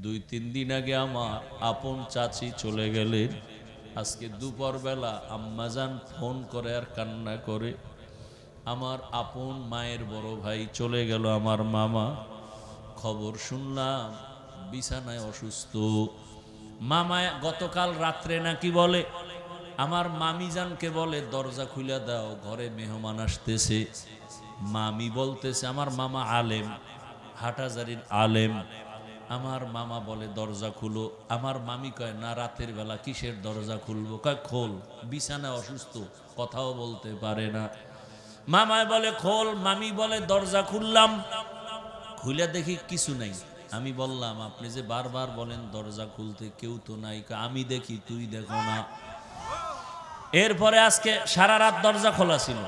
2-3 দিন আগে আমার আপন চাচি চলে গেলেন। আজকে দুপুর বেলা আম্মাজান ফোন করে আর কান্না করে, আমার আপন মায়ের বড় ভাই চলে গেল, আমার মামা। খবর শুনলাম বিছানায় অসুস্থ। মামা গতকাল রাত্রে নাকি বলে আমার মামিজানকে বলে দরজা খুলে দাও, ঘরে মেহমান আসতেছে। মামি বলতেছে, আমার মামা আলেম, হাটাজারির আলেম। আমার মামা বলে দরজা খুলো। আমার মামি কয় না, রাতের বেলা কিসের দরজা খুলবো? কয় খোল, বিছানায় অসুস্থ, কথাও বলতে পারে না। মামায় বলে খোল, মামি বলে দরজা খুললাম। খুলে দেখি কিছু নাই। আমি বললাম আপনি যে বারবার বলেন দরজা খুলতে, কেউ তো নাই। আমি দেখি, তুই দেখো না। এরপরে আজকে সারা রাত দরজা খোলা ছিল।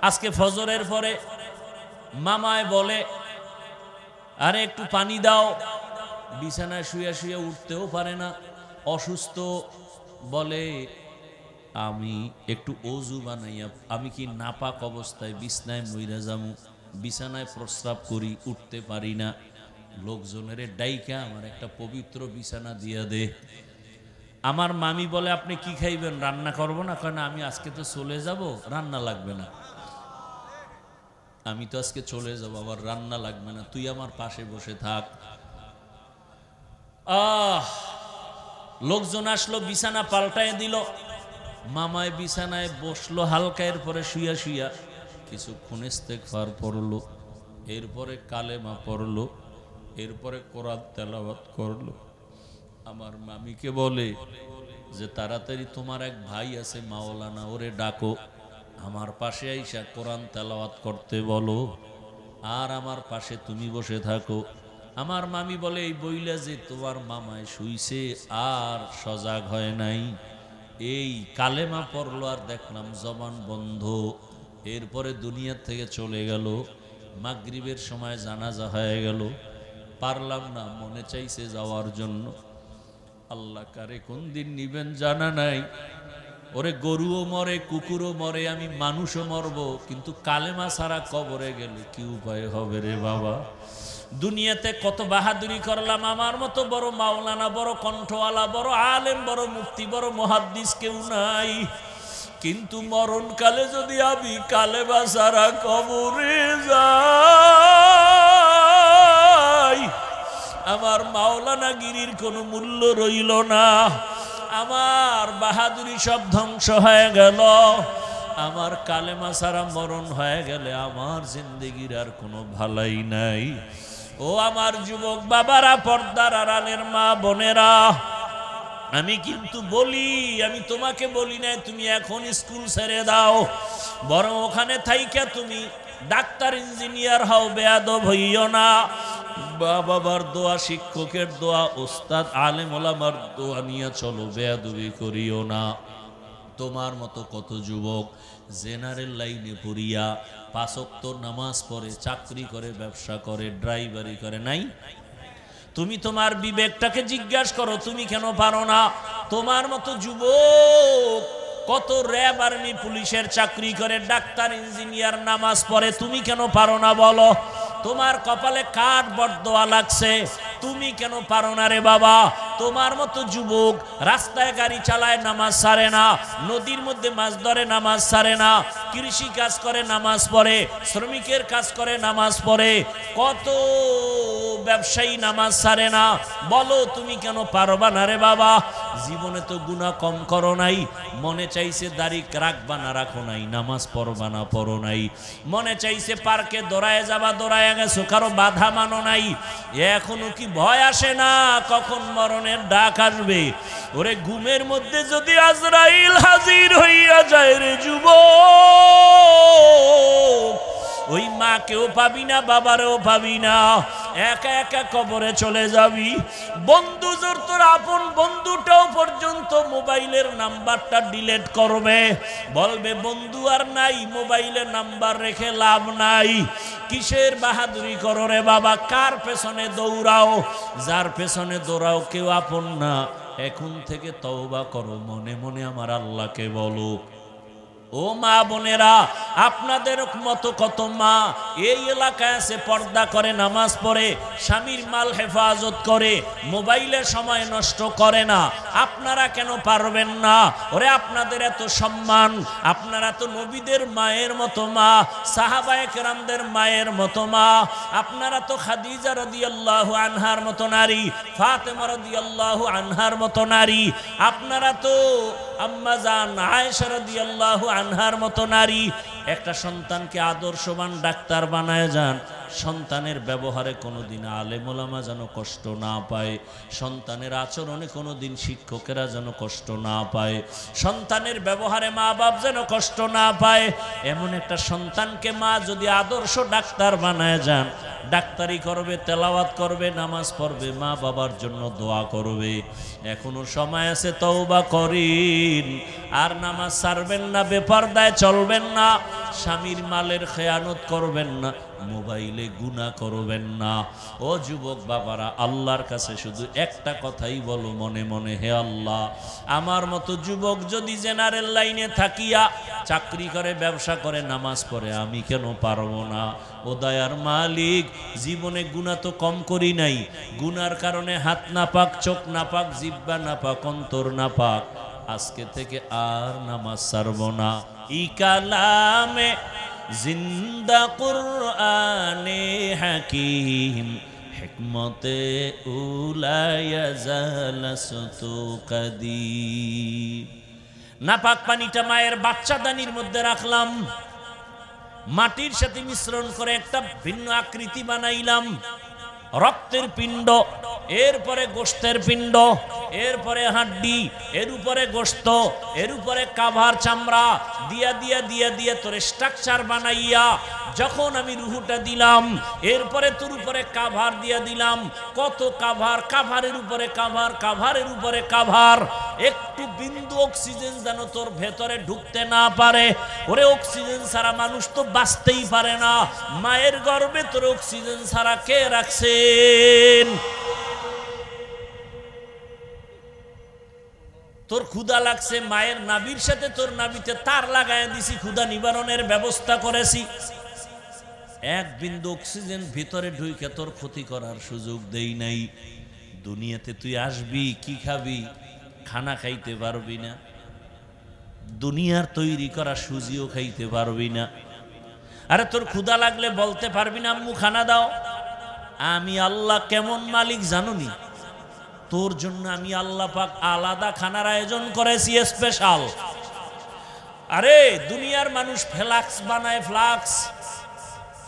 আজকে ফজরের পরে মামায় বলে আরে একটু পানি দাও। বিছানায় শুয়ে শুয়ে উঠতেও পারে না, অসুস্থ। বলে আমি একটু অজু বানাইয়া, আমি কি নাপাক অবস্থায় বিছানায় মইরা যামু? বিছানায় প্রস্রাব করি, উঠতে পারি না। লোকজনের ডাইকা আমার একটা পবিত্র বিছানা দিয়া দে। আমার মামি বলে আপনি কি খাইবেন? রান্না করবো না? কেন আমি আজকে তো চলে যাব, রান্না লাগবে না। আমি তো আজকে চলে যাব, আবার রান্না লাগবে না, তুই আমার পাশে বসে থাক। লোকজন আসলো, বিছানা পাল্টায় দিল। মামায় বিছানায় বসলো হালকা, এরপরে শুইয়া শুইয়া কিছুক্ষণ ইস্তেগফার পড়লো, এরপরে কালেমা পড়লো, এরপরে কোরআন তেলাওয়াত করলো। আমার মামিকে বলে যে তাড়াতাড়ি তোমার এক ভাই আছে মাওলানা, ওরে ডাকো, আমার পাশে আইসা কোরআন তেলাওয়াত করতে বলো, আর আমার পাশে তুমি বসে থাকো। আমার মামি বলে এই বইলা যে তোমার মামায় শুইছে আর সজাগ হয় নাই। এই কালেমা পড়লো আর দেখলাম জবান বন্ধ। এরপরে দুনিয়া থেকে চলে গেল। মাগরিবের সময় জানাজা হয়ে গেল, পারলাম না, মনে চাইছে যাওয়ার জন্য। আল্লাহ কারে কোন দিন নিবেন জানা নাই। ওরে গরুও মরে, কুকুরও মরে, আমি মানুষও মরব, কিন্তু কালেমা ছাড়া কবরে গেলে কি উপায় হবে রে বাবা? দুনিয়াতে কত বাহাদুরি করলাম, আমার মতো বড় মাওলানা, বড় কণ্ঠওয়ালা, বড় আলেম, বড় মুফতি, বড় মুহাদ্দিস কেউ নাই। কিন্তু মরণকালে যদি আমি কালেমা ছাড়া কবরে যাই, আমার মাওলানা গিরির কোনো মূল্য রইল না। আমার বাহাদুরি সব ধ্বংস হয়ে গেল। আমার কালেমা ছাড়া মরণ হয়ে গেলে আমার জিন্দেগির আর কোনো ভালাই নাই। ও আমার যুবক বাবারা, পর্দার আড়ালের মা বোনেরা, আমি কিন্তু বলি, আমি তোমাকে বলি না তুমি এখন স্কুল ছেড়ে দাও, বরং ওখানে থাইকা তুমি ডাক্তার ইঞ্জিনিয়ার হও, বেয়াদব হইও না। বাবার দোয়া, শিক্ষকের দোয়া, ওস্তাদ আলেম ওলামার দোয়া নিয়ে চলো, বেয়াদবি করিও না। তোমার মতো কত যুবক জেনারেল লাইনে পড়িয়া 5 ওয়াক্ত নামাজ পড়ে, চাকরি করে, ব্যবসা করে, ড্রাইভারি করে, নাই? তুমি তোমার বিবেকটাকে জিজ্ঞাসা করো, তুমি কেন পারো না? তোমার মতো যুবক কত র্যাব, আর্মি, পুলিশের চাকরি করে, ডাক্তার, ইঞ্জিনিয়ার, নামাজ পড়ে, তুমি কেন পারো না বলো? তোমার কপালে কাঠ বরদোয়া লাগছে, তুমি কেন পারো না রে বাবা? তোমার মতো যুবক রাস্তায় গাড়ি চালায়, নামাজ ছাড়ে না, নদীর মধ্যে মাছ ধরে, নামাজ ছাড়ে না, কৃষি কাজ করে, নামাজ পড়ে, শ্রমিকের কাজ করে, নামাজ পড়ে, কত ব্যবসায়ী নামাজ ছাড়ে না। বলো তুমি কেন পারবা না রে বাবা? জীবনে তো গুনাহ কম করো নাই, মনে চাইছে দাড়ি রাখবা না রাখো নাই, নামাজ পড়বা না পড়ো নাই, মনে চাইছে পার্কে দৌড়ায় যাবা দৌড়ায় গেছো, কারো বাধা মানো নাই। এখনো কি ভয় আসে না কখন মরণের ডাক আসবে? ওরে ঘুমের মধ্যে যদি আজরাইল হাজির হইয়া যায় রে যুবক, ওই মাকেও পাবি না, বাবারেও পাবি না, একা একা কবরে চলে যাবি। বন্ধু জোর তোর আপন বন্ধুটাও পর্যন্ত মোবাইলের নাম্বারটা ডিলিট করবে, বলবে বন্ধু আর নাই, মোবাইলে নাম্বার রেখে লাভ নাই। কিসের বাহাদুরি করো রে বাবা? কার পেছনে দৌড়াও? যার পেছনে দৌড়াও কেউ আপন না। এখন থেকে তওবা করো, মনে মনে আমার আল্লাহকে বলো, ও মা বোনেরা, আপনাদের মতো কত মা এই এলাকায় আছে, পর্দা করে, নামাজ পড়ে, স্বামীর মাল হেফাজত করে, মোবাইলে সময় নষ্ট করে না। আপনারা কেন পারবেন না? ওরে আপনাদের এত সম্মান, আপনারা তো নবীদের মায়ের মতো মা, সাহাবায়ে কেরামদের মায়ের মতো মা, আপনারা তো খাদিজা রাদিয়াল্লাহু আনহার মতো নারী, ফাতেমা রাদিয়াল্লাহু আনহার মতো নারী, আপনারা তো আম্মা জান আয়েশা রাদিয়াল্লাহু আনহার মতো নারী। একটা সন্তানকে আদর্শবান ডাক্তার বানায় যান, সন্তানের ব্যবহারে কোনোদিন আলেম ওলামা যেন কষ্ট না পায়, সন্তানের আচরণে কোনোদিন শিক্ষকেরা যেন কষ্ট না পায়, সন্তানের ব্যবহারে মা বাপ যেন কষ্ট না পায়। এমন একটা সন্তানকে মা যদি আদর্শ ডাক্তার বানায় যান, ডাক্তারি করবে, তেলাওয়াত করবে, নামাজ পড়বে, মা বাবার জন্য দোয়া করবে। এখনো সময় আছে, তওবা করেন, আর নামাজ ছাড়বেন না, বেপরদায় চলবেন না, স্বামীর মালের খেয়ানত করবেন না, মোবাইলে গুনাহ করবেন না। ও যুবক বাবারা, আল্লাহর কাছে শুধু একটা কথাই বলো মনে মনে, হে আল্লাহ, আমার মতো যুবক যদি জেনারেল লাইনে থাকিয়া চাকরি করে, ব্যবসা করে, নামাজ পড়ে, আমি কেন পারবো না? ও দয়ার মালিক, জীবনে গুনাহ তো কম করি নাই, গুনার কারণে হাত নাপাক, চোখ নাপাক, জিহ্বা নাপাক, অন্তর নাপাক, আজকে থেকে আর নামাজ ছাড়ব না। ই কালামে জিন্দা কুরআনে হাকিম, হিকমতে উলায়া জালাসতু কাদিম। নাপাক পানিটা মায়ের বাচ্চাদানির মধ্যে রাখলাম, মাটির সাথে মিশ্রণ করে একটা ভিন্ন আকৃতি বানাইলাম, রক্তের পিণ্ড, এরপরে গোশতের পিণ্ড, এরপরে হাড্ডি, এর উপরে গোশত, এর উপরে কাভার চামড়া দিয়া দিয়া দিয়া দিয়া তোর স্ট্রাকচার বানাইয়া যখন আমি রুহুটা দিলাম, এরপরে তোর উপরে কাভার দিয়া দিলাম। কত কাভার, কাভারের উপরে কাভার, কাভারের উপরে কাভার, একটু বিন্দু অক্সিজেন যেন তোর ভেতরে ঢুকতে না পারে। ওরে অক্সিজেন ছাড়া মানুষ তো বাঁচতেই পারে না। মায়ের গর্ভে তোর অক্সিজেন ছাড়া কে রাখছেন? তোর ক্ষুধা লাগছে, মায়ের নাভির সাথে তোর নাভিতে তার লাগায় দিছি, ক্ষুধা নিবারণের ব্যবস্থা করেছি। এক বিন্দু অক্সিজেন ভিতরে ঢুকে তোর ক্ষতি করার সুযোগ দেই নাই। দুনিয়াতে তুই আসবি, কি খাবি? খানা খাইতে পারবি না, দুনিয়ার তৈরি করা সুজিও খাইতে পারবি না। আরে তোর ক্ষুধা লাগলে বলতে পারবি না, আম্মু খানা দাও? আমি আল্লাহ কেমন মালিক জানুনি? তোর জন্য আমি আল্লাহ পাক আলাদা খানার আয়োজন করেছি, স্পেশাল। আরে দুনিয়ার মানুষ ফ্লাক্স বানায়, ফ্লাক্স,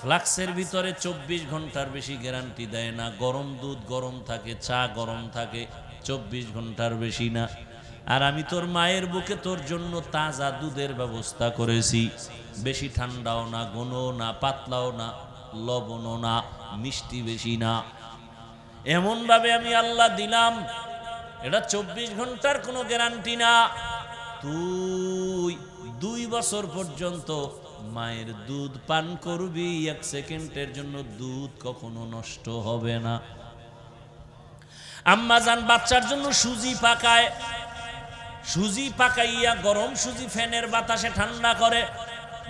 ফ্লাক্সের ভিতরে 24 ঘন্টার বেশি গ্যারান্টি দেয় না। গরম দুধ গরম থাকে, চা গরম থাকে, 24 ঘন্টার বেশি না। আর আমি তোর মায়ের বুকে তোর জন্য তাজা দুধের ব্যবস্থা করেছি, বেশি ঠান্ডাও না, ঘনও না, পাতলাও না, লবণও না, মিষ্টি বেশি না, এমন ভাবে আমি আল্লাহ দিলাম। এটা 24 ঘন্টার কোনো গ্যারান্টি না। তুই 2 বছর পর্যন্ত মায়ের দুধ পান করবি, 1 সেকেন্ডের জন্য দুধ কখনো নষ্ট হবে না। আম্মা জান বাচ্চার জন্য সুজি পাকায়, সুজি পাকাইয়া গরম সুজি ফ্যানের বাতাসে ঠান্ডা করে,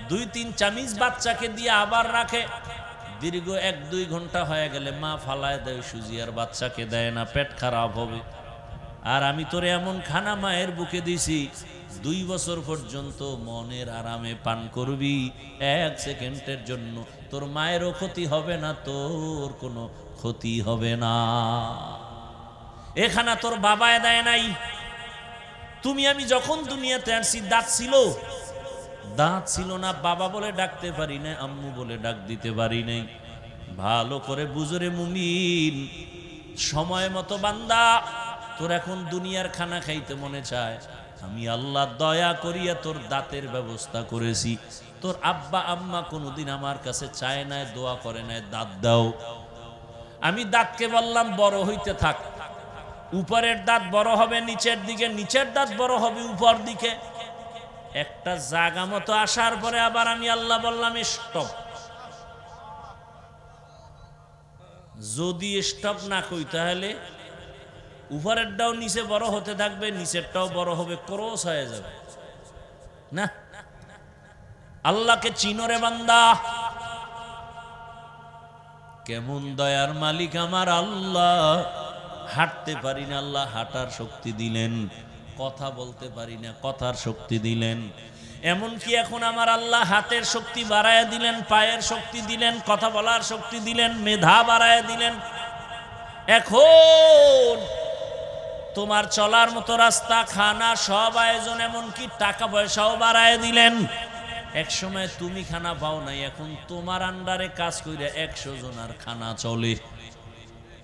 2-3 চামচ বাচ্চাকে দিয়ে আবার রাখে। দীর্ঘ 1-2 ঘন্টা হয়ে গেলে মা ফালায় দেয় সুজি, আর বাচ্চাকে দেয় না, পেট খারাপ হবে। আর আমি তোরে এমন খানা মায়ের বুকে দিছি, 2 বছর পর্যন্ত মনের আরামে পান করবি, 1 সেকেন্ডের জন্য তোর মায়েরও ক্ষতি হবে না, তোর কোনো ক্ষতি হবে না। এখানা তোর বাবায় দেয় নাই। তুমি আমি যখন দুনিয়াতে আসছি, দাঁত ছিল? দাঁত ছিল না, বাবা বলে ডাকতে পারি না, আম্মু বলে ডাক দিতে পারি নাই। ভালো করে বুঝরে মুমিন, সময় মতো বান্দা, তোর এখন দুনিয়ার খানা খাইতে মনে চায়, আমি আল্লাহ দয়া করিয়া তোর দাঁতের ব্যবস্থা করেছি। তোর আব্বা আম্মা কোনোদিন আমার কাছে চায় না, দোয়া করে না, দাঁত দাও। আমি দাঁতকে বললাম বড় হইতে থাক, উপরের দাঁত বড় হবে নিচের দিকে, নিচের দাঁত বড় হবে উপর দিকে। একটা জায়গা মতো আসার পরে আবার আমি আল্লাহ বললাম স্টপ। যদি স্টপ না কই তাহলে উপরেরটাও নিচে বড় হতে থাকবে, নিচেরটাও বড় হবে, ক্রস হয়ে যাবে না। আল্লাহকে চিনো রে বান্দা, কেমন দয়ার মালিক আমার আল্লাহ। হাঁটতে পারি না, আল্লাহ হাঁটার শক্তি দিলেন। কথা বলতে পারি না, কথার শক্তি দিলেন। এমনকি এখন আমার আল্লাহ হাতের শক্তি বাড়ায় দিলেন, পায়ের শক্তি দিলেন, কথা বলার শক্তি দিলেন, মেধা বাড়ায় দিলেন। এখন তোমার চলার মতো রাস্তা, খানা, সব আয়োজন, এমনকি টাকা পয়সাও বাড়ায় দিলেন। এক সময় তুমি খানা পাও নাই, এখন তোমার আন্ডারে কাজ কইরা 100 জনের খানা চলে।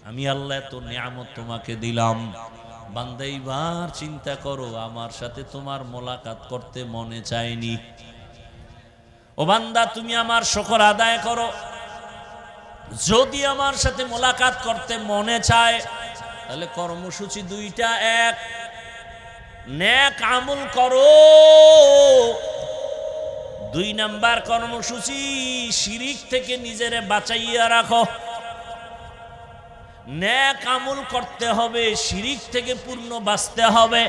আমি আল্লাহ এত নিয়ামত তোমাকে দিলাম। বান্দা এইবার চিন্তা করো, আমার সাথে তোমার মোলাকাত করতে মনে চায়নি? ও বান্দা, তুমি আমার শুকর আদায় করো। যদি আমার সাথে মোলাকাত করতে মনে চায়, তাহলে কর্মসূচি দুইটা। এক, নেক আমল করো। 2 নাম্বার কর্মসূচি, শিরিক থেকে নিজেরে বাঁচাইয়া রাখো। নেক আমল করতে হবে, শিরিক থেকে পূর্ণ বাঁচতে হবে।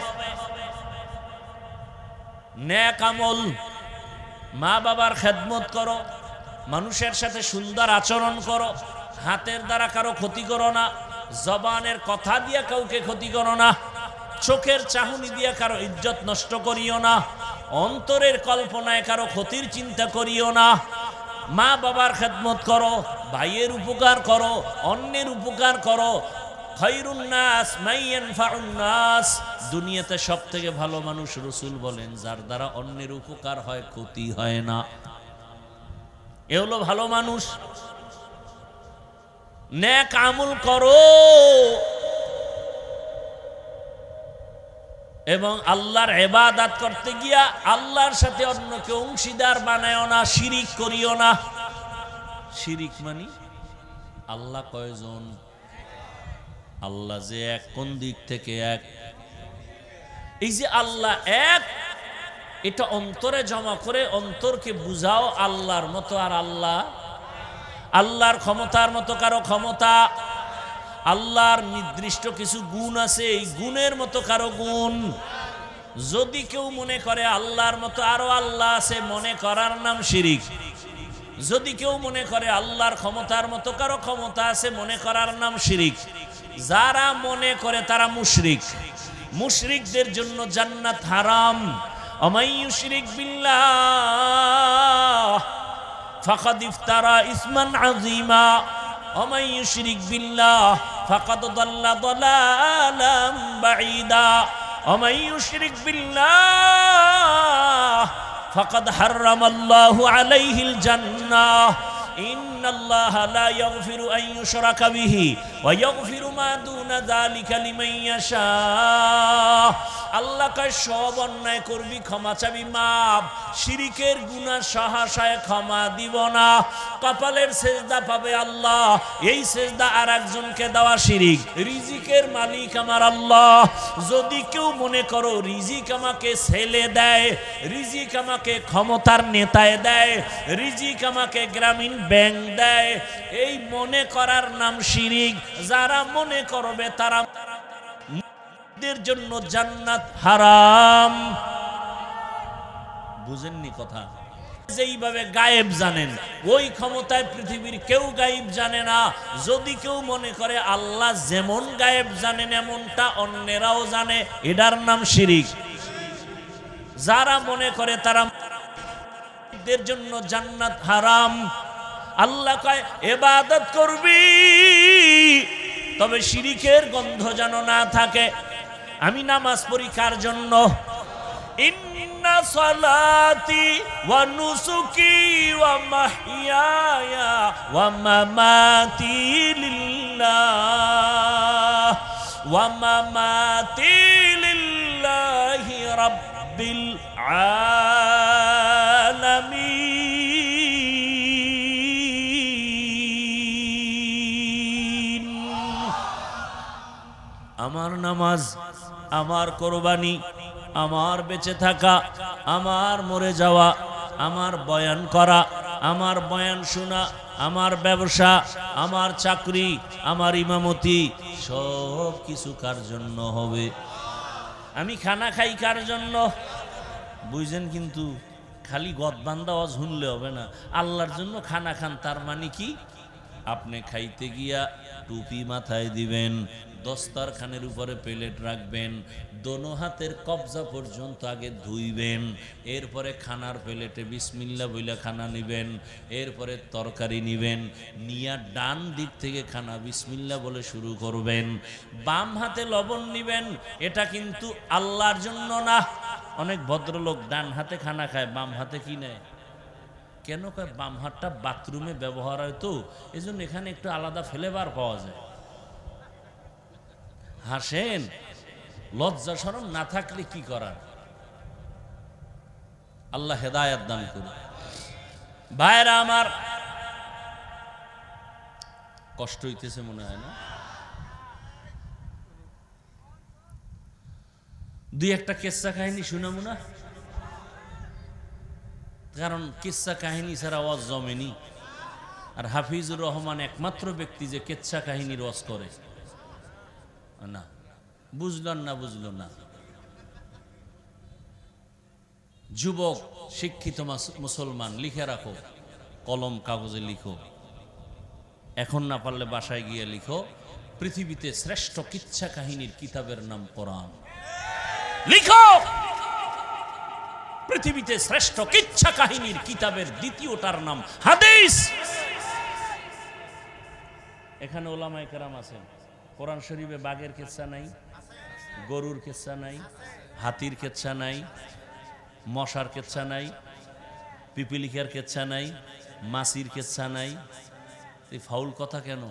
নেক আমল, মা বাবার খেদমত করো, মানুষের সাথে সুন্দর আচরণ করো, হাতের দ্বারা কারো ক্ষতি করো না, জবানের কথা দিয়ে কাউকে ক্ষতি করো না, চোখের চাহনি দিয়ে কারো ইজ্জত নষ্ট করিও না, অন্তরের কল্পনায় কারো ক্ষতির চিন্তা করিও না। মা বাবার খেদমত করো, ভাইয়ের উপকার করো, অন্যের উপকার করো। খায়রুন নাস মান ইয়ানফাউন নাস, দুনিয়াতে সবথেকে ভালো মানুষ রাসূল বলেন যার দ্বারা অন্যের উপকার হয়, ক্ষতি হয় না। এ হলো ভালো মানুষ। নেক আমল করো এবং আল্লাহর ইবাদত করতে গিয়া আল্লাহর সাথে অন্যকে অংশীদার বানায়ও না, শিরিক করিও না। শিরিক মানে আল্লাহ কয়জন? আল্লাহ যে এক, কোন দিক থেকে এক? এই যে আল্লাহ এক, এটা অন্তরে জমা করে অন্তরকে বুঝাও আল্লাহর মতো আর আল্লাহ, আল্লাহর ক্ষমতার মতো কারো ক্ষমতা, আল্লাহর নির্দিষ্ট কিছু গুণ আছে, এই গুণের মতো কারো গুণ। যদি কেউ মনে করে আল্লাহর মতো আরো আল্লাহ আছে, মনে করার নাম শিরিক। যদি কেউ মনে করে আল্লাহর ক্ষমতার মতো কারো ক্ষমতা আছে, মনে করার নাম শিরিক। যারা মনে করে তারা মুশরিক। মুশরিকদের জন্য জান্নাত হারাম। ওমাই ইউশরিক বিল্লাহ ফাকাদ ইফতারা ইসমান আযীমা ওমাই ইউশরিক বিল্লাহ ফাকাদ দাল্লা দালালাম বাঈদা ওমাই ইউশরিক বিল্লাহ ফাকাদ হারামাল্লাহু আলাইহিল জান্নাহ ইন্নাল্লাহা লা ইয়াগফিরু আন ইউশরাকা বিহি ওয়া ইয়াগফিরু মা দুনা যালিকা লিমান ইয়াশা। আল্লাহ কয় সব অন্যায় করবি, ক্ষমা চাবি, মাপ। শিরিকের গুনাহ সহসায় ক্ষমা দিব না। কপালের সেজদা পাবে আল্লাহ, এই সেজদা আর একজনকে দেওয়া শিরিক। রিজিকের মালিক আমার আল্লাহ। যদি কেউ মনে করো রিজিক আমাকে ছেলে দেয়, রিজিক আমাকে ক্ষমতার নেতায় দেয়, রিজিক আমাকে গ্রামীণ ব্যাংক দেয়, এই মনে করার নাম শিরিক। যারা মনে করবে তারা দের জন্য জান্নাত হারাম। বুঝেননি কথা? যেইভাবে গায়েব জানেন, ওই ক্ষমতায় পৃথিবীর কেউ গায়েব জানে না। যদি কেউ মনে করে আল্লাহ যেমন গায়েব জানেন এমনটা অন্যেরাও জানে, এটার নাম শিরিক। যারা মনে করে তারা দের জন্য জান্নাত হারাম। আল্লাহ কয় ইবাদত করবি, তবে শিরিকের গন্ধ যেন না থাকে। আমি নামাজ পড়ি কার জন্য? ইন্না সালাতি ওয়া নুসুকি ওয়া মাহইয়ায়া ওয়া মামাতি লিল্লাহ ওয়া মামাতি লিল্লাহি রাব্বিল আলামিন। আমার নামাজ, আমার কোরবানি, আমার বেঁচে থাকা, আমার মরে যাওয়া, আমার বয়ান করা, আমার বয়ান শোনা, আমার ব্যবসা, আমার চাকরি, আমার ইমামতি, সব কিছু কার জন্য হবে? আমি খানা খাই কার জন্য? বুঝছেন? কিন্তু খালি গদবান্ধা ওয়াজ শুনলে হবে না, আল্লাহর জন্য খানা খান। তার মানে কি? আপনি খাইতে গিয়া টুপি মাথায় দিবেন, দস্তারখানের উপরে প্লেট রাখবেন, দোনো হাতের কবজা পর্যন্ত আগে ধুইবেন, এরপরে খানার প্লেটে বিসমিল্লাহ বইলা খানা নিবেন, এরপরে তরকারি নিবেন, নিয়া ডান দিক থেকে খানা বিসমিল্লাহ বলে শুরু করবেন। বাম হাতে লবণ নিবেন, এটা কিন্তু আল্লাহর জন্য না। অনেক ভদ্রলোক ডান হাতে খানা খায়, বাম হাতে কি নেয়? কেন কয়? বাম হাতটা বাথরুমে ব্যবহার হয় তো, এই জন্য এখানে একটু আলাদা ফ্লেভার পাওয়া যায়। হাসেন, লজ্জা শরম না থাকলে কি করার? আল্লাহ হেদায়েত দান করুন। ভাইরা আমার, কষ্ট হইতেছে মনে হয় না? দুই একটা কিসসা কাহিনী শুনাবো না? কারণ কিসসা কাহিনী ছাড়া ওয়াজ জমেনি। আর হাফিজুর রহমান একমাত্র ব্যক্তি যে কিসসা কাহিনীর ওয়াজ করে না। বুঝলেন না? বুঝলো না? যুবক শিক্ষিত মুসলমান, লিখে রাখো, কলম কাগজে লিখো, এখন না পারলে বাসায় গিয়ে লিখো। পৃথিবীতে শ্রেষ্ঠ কিচ্ছা কাহিনীর কিতাবের নাম কোরআন। লিখো, পৃথিবীতে শ্রেষ্ঠ কিচ্ছা কাহিনীর কিতাবের দ্বিতীয়টার নাম হাদিস। এখানে ওলামায়ে কেরাম আছেন, কোরআন শরীফে বাঘের কিচ্ছা নাই, গরুর কিচ্ছা নাই, হাতির কিচ্ছা নাই, মশার কিচ্ছা নাই, পিপিলিকার কিচ্ছা নাই, মাছির কিচ্ছা নাই। এই ফাউল কথা কেন?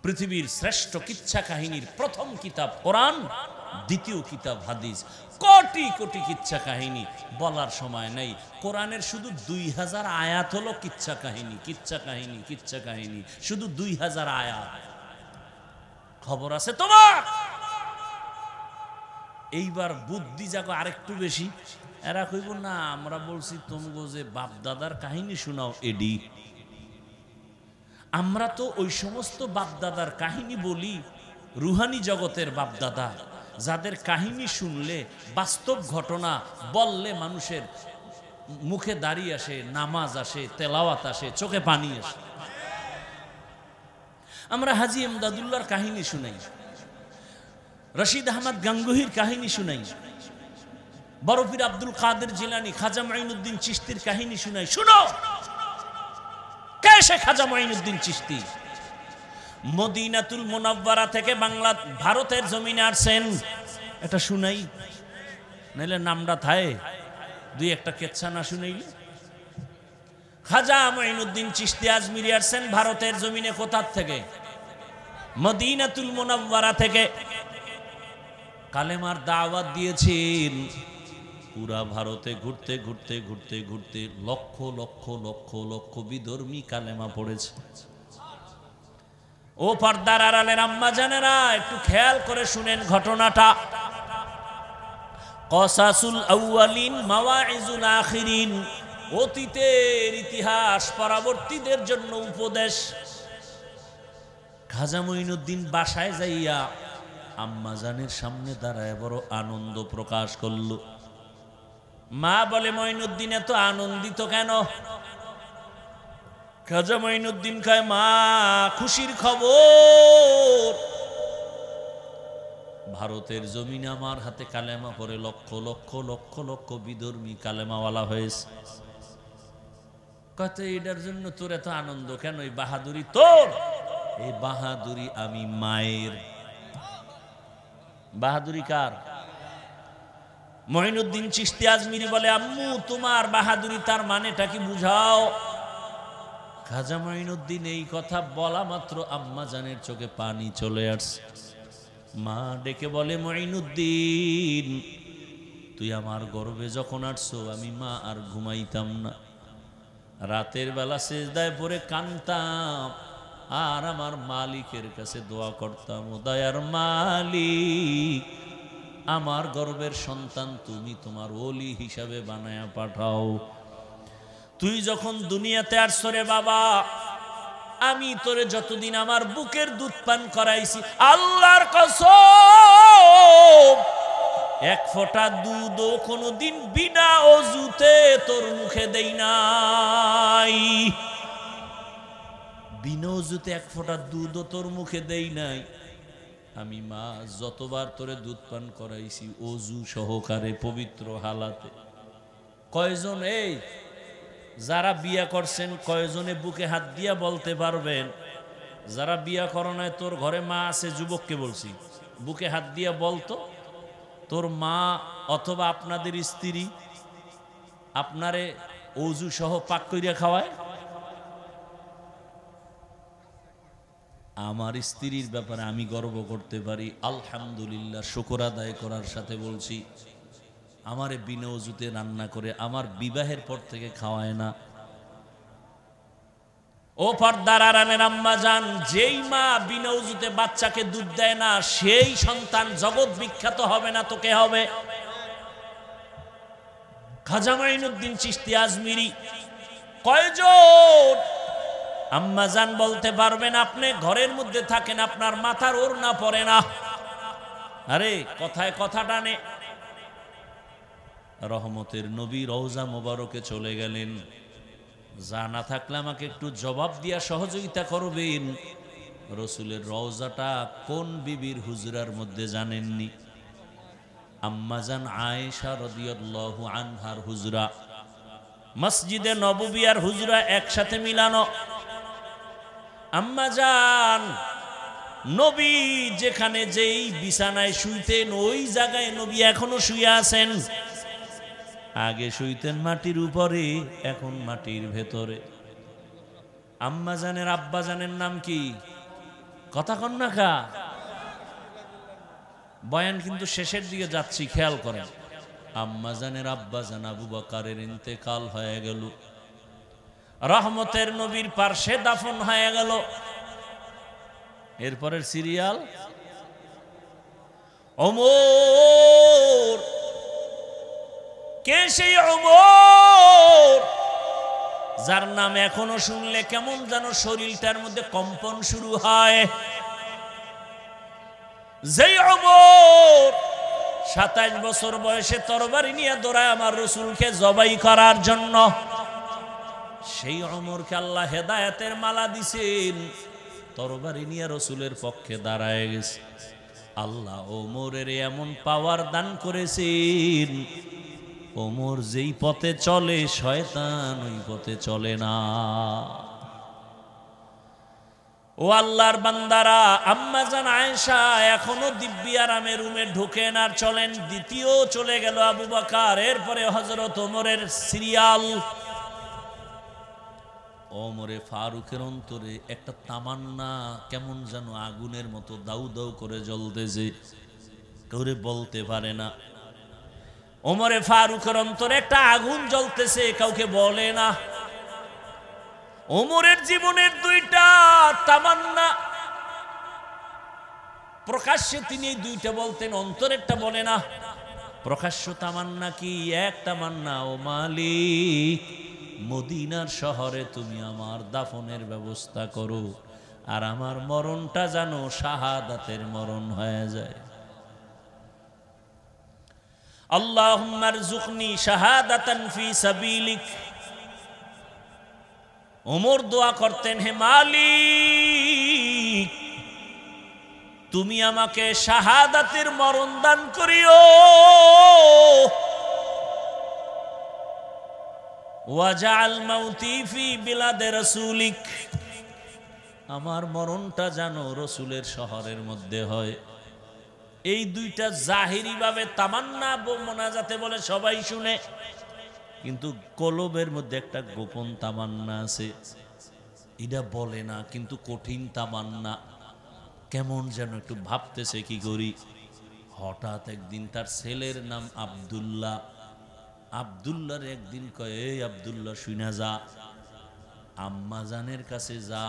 পৃথিবীর শ্রেষ্ঠ কিচ্ছা কাহিনীর প্রথম কিতাব কোরআন, দ্বিতীয় কিতাব হাদিস। কোটি কোটি কিচ্ছা কাহিনী বলার সময় নেই। কোরআনের শুধু 2000 আয়াত হলো কিচ্ছা কাহিনী, কিচ্ছা কাহিনী, কিচ্ছা কাহিনী, শুধু 2000 আয়াত। খবর আছে তোমার? এইবার বুদ্ধি জাগো আরেকটু বেশি। এরা কইব না, আমরা বলছি তোমগো যে বাপ দাদার কাহিনী শোনাও এডি। আমরা তো ওই সমস্ত বাপদাদার কাহিনী বলি, রুহানি জগতের বাপদাদা, যাদের কাহিনী শুনলে, বাস্তব ঘটনা বললে মানুষের মুখে দাড়ি আসে, নামাজ আসে, তেলাওয়াত আসে, চোখে পানি আসে। আমরা হাজী এমদাদুল্লাহর কাহিনী শুনাই, রশিদ আহমদ গাঙ্গুহির কাহিনী শুনাই, বরফির আব্দুল কাদের জিলানী, খাজা মাইনুদ্দিন চিশতির কাহিনী শুনাই। শুনো, কে সে খাজা মাইনুদ্দিন চিশতি? মদিনাতুল মুনাওয়ারা থেকে বাংলা ভারতের জমিনে আসছেন, এটা শুনাই, নাইলে নামটা থায় দুই একটা কেচ্ছা না শুনাইলে। খাজা মাইনুদ্দিন চিশতি আজমিরি আসছেন ভারতের জমিনে। কোথার থেকে? মদিনাতুল মুনাওয়ারা থেকে। কালেমার দাওয়াত দিয়েছেন। পুরা ভারতে ঘুরতে ঘুরতে ঘুরতে ঘুরতে লক্ষ লক্ষ লক্ষ লক্ষ বিধর্মী কালেমা পড়েছে। ও পর্দার আড়ালের আম্মা জানেরা, একটু খেয়াল করে শুনেন ঘটনাটা। কসাসুল আউয়ালিন মাওয়াইজুল আখিরিন, অতীতের ইতিহাস পরবর্তীদের জন্য উপদেশ। খাজা মঈনুদ্দিন বাসায় যাইয়া আম্মা জানের সামনে দাঁড়ায় বড় আনন্দ প্রকাশ করল। মা বলে, মঈনুদ্দিন এত আনন্দিত কেন? খাজা মঈনুদ্দিন কয়, মা খুশির খবর, ভারতের জমিনে আমার হাতে কালেমা পড়ে লক্ষ লক্ষ লক্ষ লক্ষ বিধর্মী কালেমাওয়ালা হয়েছে। কত এটার জন্য তোর এত আনন্দ কেন? এই বাহাদুরি তোর? এই বাহাদুরি আমি মায়ের। বাহাদুরি কার? মঈনুদ্দিন চিশতি আজমিরি বলে, আম্মু তোমার বাহাদুরি, তার মানেটা কি বুঝাও। খাজা মঈনুদ্দিন এই কথা বলা মাত্র আম্মা জানের চোখে পানি চলে আসছে। মা ডেকে বলে, মঈনুদ্দিন তুই আমার গর্ভে যখন আসছো, আমি মা আর ঘুমাইতাম না, রাতের বেলা সেজদায় পড়ে কাঁদতাম, আর আমার মালিকের কাছে দোয়া করতাম, ও দয়ার মালিক, আমার গর্ভের সন্তান তুমি তোমার ওলি হিসাবে বানায়া পাঠাও। তুই যখন দুনিয়াতে আসছো রে বাবা, আমি তোরে যতদিন আমার বুকের দুধ পান করাইছি, আল্লাহর কসম এক ফোঁটা দুধও কোনোদিন বিনা অজুতে তোর মুখে দেই নাই, বিনা অজুতে এক ফোঁটা দুধও তোর মুখে দেই নাই। আমি মা যতবার তোরে দুধ পান করাইছি অজু সহকারে পবিত্র হালাতে। কয়জন এই যারা বিয়া করছেন কয়জনে বুকে হাত দিয়া বলতে পারবেন? যারা বিয়া করো নাই তোর ঘরে মা আছে, যুবককে বলছি, বুকে হাত দিয়া বলতো তোর মা অথবা আপনাদের স্ত্রী আপনারে অজু সহ পাক কইরা খাওয়ায়? আমার স্ত্রীর ব্যাপারে আমি গর্ব করতে পারি, আলহামদুলিল্লাহ, শুকর আদায় করার সাথে বলছি, আমারে বিনা অজুতে রান্না করে আমার বিবাহের পর থেকে খাওয়ায় না। ও পর্দার আড়ালের আম্মা জান, যেই মা বিনা অজুতে বাচ্চাকে দুধ দেয় না সেই সন্তান জগৎ বিখ্যাত হবে না তো কে হবে? খাজা মাইনুদ্দিন চিশতি আজমিরি। কয়জন আম্মা জান বলতে পারবেন আপনি ঘরের মধ্যে থাকেন আপনার মাথার ওড়না পড়ে না? আরে কথায় কথা টানে। রহমতের নবী রওজা মোবারকে চলে গেলেন, যা না থাকলে আমাকে একটু জবাব দিয়া সহযোগিতা করবেন। রসুলের রওজাটা কোন বিবির হুজরার মধ্যে জানেননি? আম্মাজান আয়েশা রাদিয়াল্লাহু আনহার হুজরা, মসজিদে নববিয়ার হুজরা একসাথে মিলানো। আম্মাজান নবী যেখানে যেই বিছানায় শুইতেন ওই জায়গায় নবী এখনো শুয়ে আছেন। আগে শুইতেন মাটির উপরে, এখন মাটির ভেতরে। আম্মাজানের আব্বাজানের নাম কি? কথা কন না খা, বয়ান কিন্তু শেষের দিকে যাচ্ছি, খেয়াল করেন। আম্মাজানের আব্বাজান আবু বকরের ইন্তেকাল হয়ে গেল, রহমতের নবীর পার্শ্বে দাফন হয়ে গেল। এরপরের সিরিয়াল ওমর। কে সেই ওমর যার নাম এখনো শুনলে কেমন যেন শরীরটার মধ্যে কম্পন শুরু হয়? যেই ওমর 27 বছর বয়সে তরবারি নিয়ে দৌড়ায় আমার রসুলকে জবাই করার জন্য, সেই ওমরকে আল্লাহ হেদায়েতের মালা দিছেন, তরবারি নিয়ে রসুলের পক্ষে দাঁড়ায় গেছে। আল্লাহ ওমরের এমন পাওয়ার দান করেছেন, ওমর যেই পথে চলে শয়তান ওই পথে চলে না। ও আল্লাহর বান্দারা, আম্মাজান আয়েশা এখনো দিব্যি আরামে রুমে ঢুকেন আর চলেন। দ্বিতীয় চলে গেল আবু বকর, এরপরে হযরত ওমরের সিরিয়াল। ওমরে ফারুকের অন্তরে একটা তামান্না কেমন যেন আগুনের মতো দাউ দাউ করে জ্বলতেছে, কাউরে বলতে পারে না। ওমরে ফারুকের অন্তরে একটা আগুন জ্বলতেছে, কাউকে বলে না। ওমরের জীবনের দুইটা তামান্না, প্রকাশ্যে তিনি এই দুইটা বলতেন, অন্তরেরটা বলে না। প্রকাশ্য তামান্না কি? এক তামান্না, ও মালিক মদিনার শহরে তুমি আমার দাফনের ব্যবস্থা করো, আর আমার মরণটা যেন শাহাদাতের মরণ হয়ে যায়। আল্লাহুম্মা রযুকনি শাহাদাতান ফি সাবিলিক। ওমর দোয়া করতেন, হে মালিক তুমি আমাকে শাহাদাতের মরণ দান করিও। ওয়াজআল মাউতি ফি বিলাদে রাসূলিক, আমার মরণটা যেন রসুলের শহরের মধ্যে হয়। এই দুইটা জাহিরি ভাবে তামান্না মোনাজাতে বলে সবাই শুনে, কিন্তু কলবের মধ্যে একটা গোপন তামান্না আছে, এটা বলে না, কিন্তু কঠিন তামান্না। কেমন যেন একটু ভাবতেছে কি করি। হঠাৎ একদিন তার ছেলের নাম আব্দুল্লাহ, আব্দুল্লাহর একদিন কয়, এই আব্দুল্লাহ শুনা যা, আম্মাজানের কাছে যা,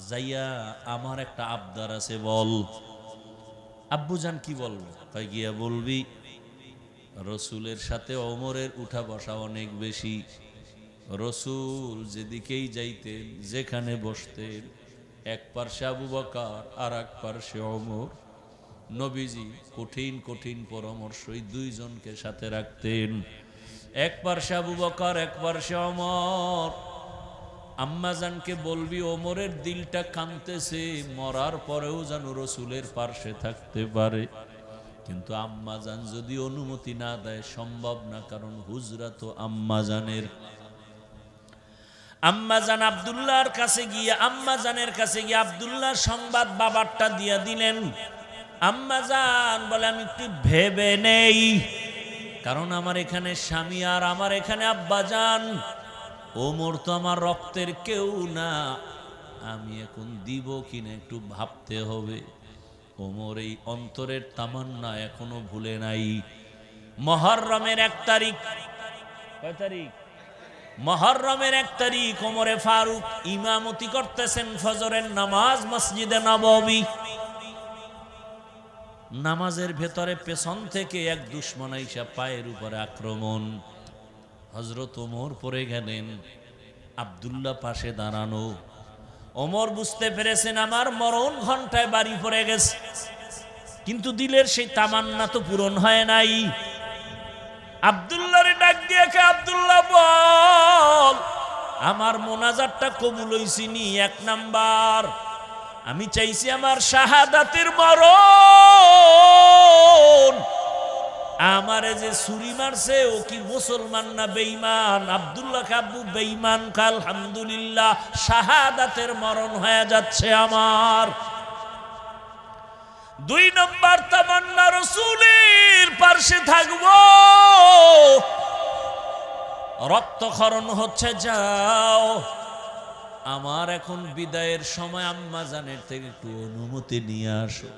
যাইয়া আমার একটা আবদার আছে বল। আব্বুজান কি বলবো? কয় গিয়া বলবি রসুলের সাথে ওমরের উঠা বসা অনেক বেশি। রসুল যেদিকেই যাইতেন, যেখানে বসতেন, এক পার্শ্বে আবু বকর আর এক পার্শ্বে ওমর, নবীজি কঠিন কঠিন পরামর্শ এই দুইজনকে সাথে রাখতেন। এক পার্শ্বে আবু বকর, এক পার্শ্বে ওমর। আম্মাজানকে বলবি ওমরের দিলটা কাঁদতেছে, মরার পরেও যেন রসুলের পার্শ্বে থাকতে পারে। কিন্তু আম্মাজান যদি অনুমতি না দেয় সম্ভব না, কারণ হুজরা তো আম্মাজানের। আম্মাজান আব্দুল্লাহর কাছে গিয়ে, আম্মাজানের কাছে গিয়ে আব্দুল্লাহ সংবাদ বাবারটা দিয়া দিলেন। আম্মাজান বলে আমি একটু ভেবে নেই, কারণ আমার এখানে স্বামী আর আমার এখানে আব্বাজান। ওমর তো আমার রক্তের কেউ না, আমি এখন দিব কিনা একটু ভাবতে হবে। ওমর এই অন্তরের তামান্না এখনো ভুলে নাই। মুহররমের 1 তারিখ, কয় তারিখ? মুহররমের 1 তারিখ ওমরে ফারুক ইমামতি করতেছেন ফজরের নামাজ মসজিদে নববী। নামাজের ভেতরে পেছন থেকে এক দুশমন আইসা পায়ের উপরে আক্রমণ। হযরত ওমর পড়ে গেলেন, আব্দুল্লাহ পাশে দাঁড়ানো। ওমর বুঝতে পেরেছেন আমার মরণ ঘন্টায় বাড়ি পড়ে গেছে, কিন্তু দিলের সেই তামান্না তো পূরণ হয় নাই। আব্দুল্লাহরে ডাক দিয়ে কে, আব্দুল্লাহ বল আমার মোনাজাতটা কবুল হইছিনি। 1 নাম্বার, আমি চাইছি আমার শাহাদাতের মরণ। আমারে যে ছুরি মারছে ও কি মুসলমান না বেঈমান? আব্দুল্লাহ কাব্বু বেঈমান। আলহামদুলিল্লাহ শাহাদাতের মরণ হয়ে যাচ্ছে আমার। 2 নম্বর তামান্না, রাসূলের পাশে থাকবো। রক্তক্ষরণ হচ্ছে, যাও আমার এখন বিদায়ের সময়, আম্মা জানের থেকে একটু অনুমতি নিয়ে আসো,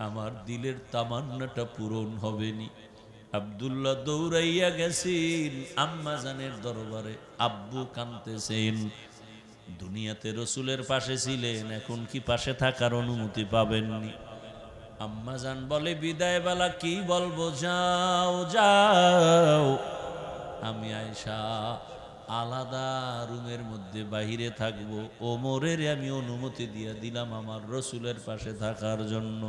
আমার দিলের তামান্নাটা পূরণ হবেনি। আব্দুল্লাহ দৌড়াইয়া গেছেন আম্মা জানের দরবারে। আব্বু কাঁদতেছেন, দুনিয়াতে রসুলের পাশে ছিলেন, এখন কি পাশে থাকার অনুমতি পাবেননি? আম্মা জান বলে, বিদায় বেলা কি বলবো, যাও যাও, আমি আয়েশা আলাদা রুমের মধ্যে বাহিরে থাকবো। ওমরের আমি অনুমতি দিয়ে দিলাম আমার রসুলের পাশে থাকার জন্য।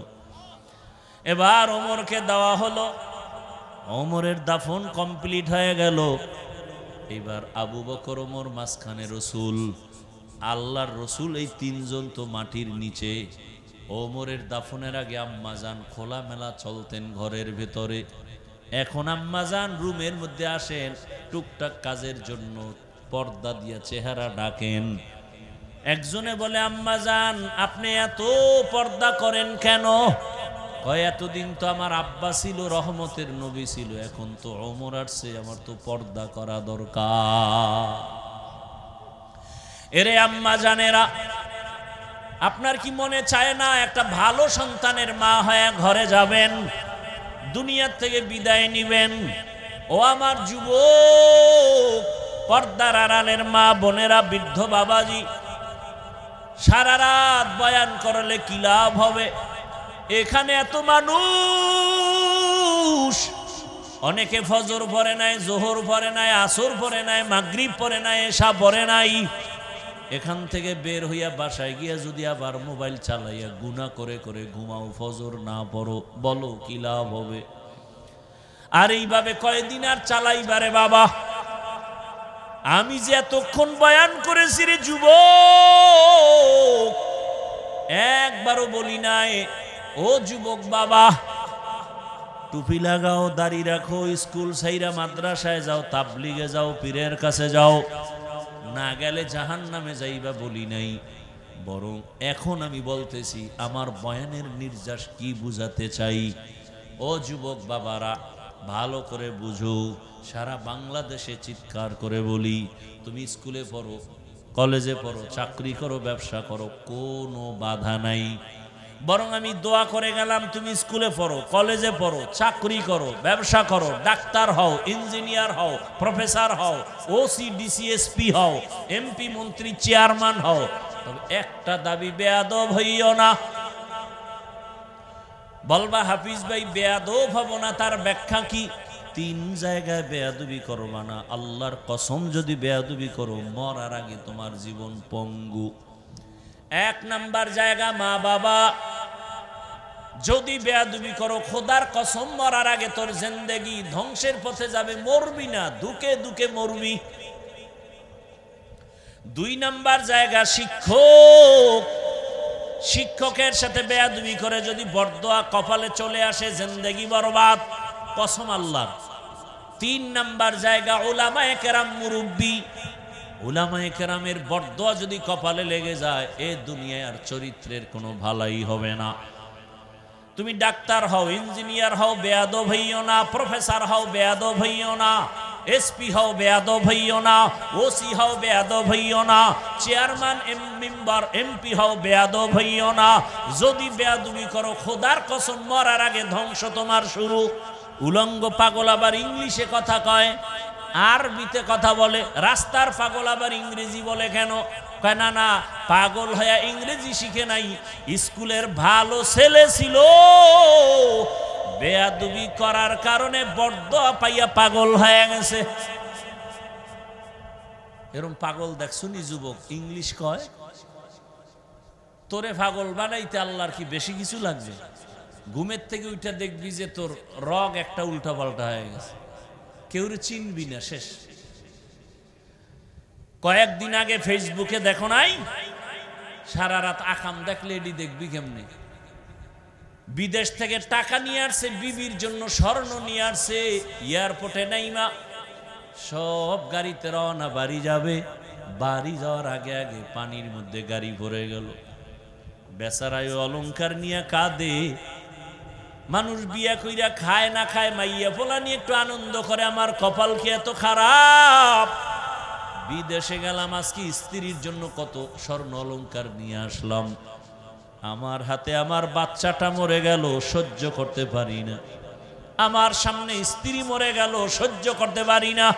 এবার ওমরকে দেওয়া হলো, ওমরের দাফন কমপ্লিট হয়ে গেল। এবার আবু বকর, ওমর মাঝখানে, রসুল, আল্লাহর রসুল, এই 3 জন তো মাটির নিচে। ওমরের দাফনের আগে আম্মাজান খোলামেলা চলতেন ঘরের ভেতরে। এখন আম্মাজান রুমের মধ্যে আসেন টুকটাক কাজের জন্য, পর্দা দিয়া চেহারা ডাকেন। একজনে বলে, আম্মাজান আপনি এত পর্দা করেন কেন? কয়, এতদিন তো আমার আব্বা ছিল, রহমতের নবী ছিল, এখন তো ওমর আসছে, আমার তো পর্দা করা দরকার। এরে আম্মাজানেরা, আপনার কি মনে চায় না একটা ভালো সন্তানের মা হয়ে ঘরে যাবেন, দুনিয়ার থেকে বিদায় নিবেন? ও আমার যুবক, পর্দার আড়ালের মা বোনেরা, বৃদ্ধ বাবাজি, সারা রাত বয়ান করলে কি লাভ হবে? এখানে এত মানুষ, অনেকে ফজর পড়ে নাই, জোহর পড়ে নাই, আসর পড়ে নাই, মাগরিব পড়ে নাই, এশা পড়ে নাই। এখান থেকে বের হইয়া বাসায় গিয়া যদি আবার মোবাইল চালাইয়া গুনাহ করে করে ঘুমাও, ফজর না পড়ো, বলো কি লাভ হবে? আর এইভাবে কয়দিন আর চালাইবারে বাবা? আমি যে এতক্ষণ বয়ান করেছি রে যুবক, একবারও বলি নাই ও যুবক বাবা টুপি লাগাও, দাড়ি রাখো, স্কুল ছাইরা মাদ্রাসায় যাও, তাবলিগে যাও, পীরের কাছে যাও, না গেলে জাহান্নামে যাইবা বলি নাই। বরং এখন আমি বলতেছি আমার বয়ানের নির্যাস কি বুঝাতে চাই। ও যুবক বাবারা, ভালো করে বুঝো। সারা বাংলাদেশে চিৎকার করে বলি, তুমি স্কুলে পড়ো, কলেজে পড়ো, চাকরি করো, ব্যবসা করো, কোনো বাধা নাই। বরং আমি দোয়া করে গেলাম, তুমি স্কুলে পড়ো, কলেজে পড়ো, চাকরি করো, ব্যবসা করো, ডাক্তার হও, ইঞ্জিনিয়ার হও, প্রফেসর হও, ওসি ডিসি এসপি হও, এমপি মন্ত্রী চেয়ারম্যান হও, তবে একটা দাবি, বেয়াদব হইও না। বলবা হাফিজ ভাই বেয়াদব হব না, তার ব্যাখ্যা কি? 3 জায়গায় বেয়াদবি করবা না। আল্লাহর কসম যদি বেয়াদবি করো, মরার আগে তোমার জীবন পঙ্গু। 1 নাম্বার জায়গা মা বাবা। যদি বেয়াদবি করো খোদার কসম মরার আগে তোর জিন্দেগি ধ্বংসের পথে যাবে, মরবি না, দুকে দুকে মরবি। 2 নাম্বার জায়গা শিক্ষক। শিক্ষকের সাথে বেয়াদবি করে যদি বরদোয়া কপালে চলে আসে জিন্দেগি বরবাদ, কসম আল্লাহর। 3 নাম্বার জায়গা উলামায়ে কেরাম, মুরব্বি। উলামায়ে কেরামের বরদোয়া যদি কপালে লেগে যায়, এ দুনিয়ায় আর চরিত্রের কোনো ভালাই হবে না। তুমি ডাক্তার হও, ইঞ্জিনিয়ার হও, বেয়াদব হইও না। প্রফেসর হও, বেয়াদব হইও না। এসপি হও, বেয়াদব হইও না। ওসি হও, বেয়াদব হইও না। চেয়ারম্যান মেম্বার এমপি হও, বেয়াদব হইও না। যদি বেয়াদবি করো খোদার কসম মরার আগে ধ্বংস তোমার শুরু। উলঙ্গ পাগল আবার ইংলিশে কথা কয়, আরবিতে কথা বলে। রাস্তার পাগল আবার ইংরেজি বলে কেন? কয় না না, পাগল হয়ে ইংরেজি শিখে নাই, স্কুলের ভালো ছেলে ছিল, বেয়াদবি করার কারণে বরদোয়া পাইয়া পাগল হয়ে গেছে। এরকম পাগল দেখছুনি যুবক ইংলিশ কয়? তোরে পাগল বানাইতে আল্লাহর কি বেশি কিছু লাগবে? ঘুমের থেকে উঠে দেখবি যে তোর রগ একটা উল্টা পাল্টা হয়ে গেছে, কেউ চিনবি না, শেষ। কয়েকদিন আগে ফেসবুকে দেখো নাই, সারা রাত আকাম দেখলে এডি দেখবি কেমনে? বিদেশ থেকে টাকা নিয়ে আসছে, বিবির জন্য স্বর্ণ নিয়ে আসছে, এয়ারপোর্টে নাইমা সব গাড়িতে রওনা, বাড়ি যাবে। বাড়ি যাওয়ার আগে আগে পানির মধ্যে গাড়ি ভরে গেল। বেচারায় অলংকার নিয়ে কাঁদে। মানুষ বিয়া কইরা খায় না খায়, মাইয়া পোলা নিয়ে একটু আনন্দ করে, আমার কপাল কি এত খারাপ? বিদেশে গেলাম, আজকে স্ত্রীর জন্য কত স্বর্ণ অলংকার নিয়ে আসলাম, আমার হাতে আমার বাচ্চাটা মরে গেল, সহ্য করতে পারি না। আমার সামনে স্ত্রী মরে গেল, সহ্য করতে পারি না।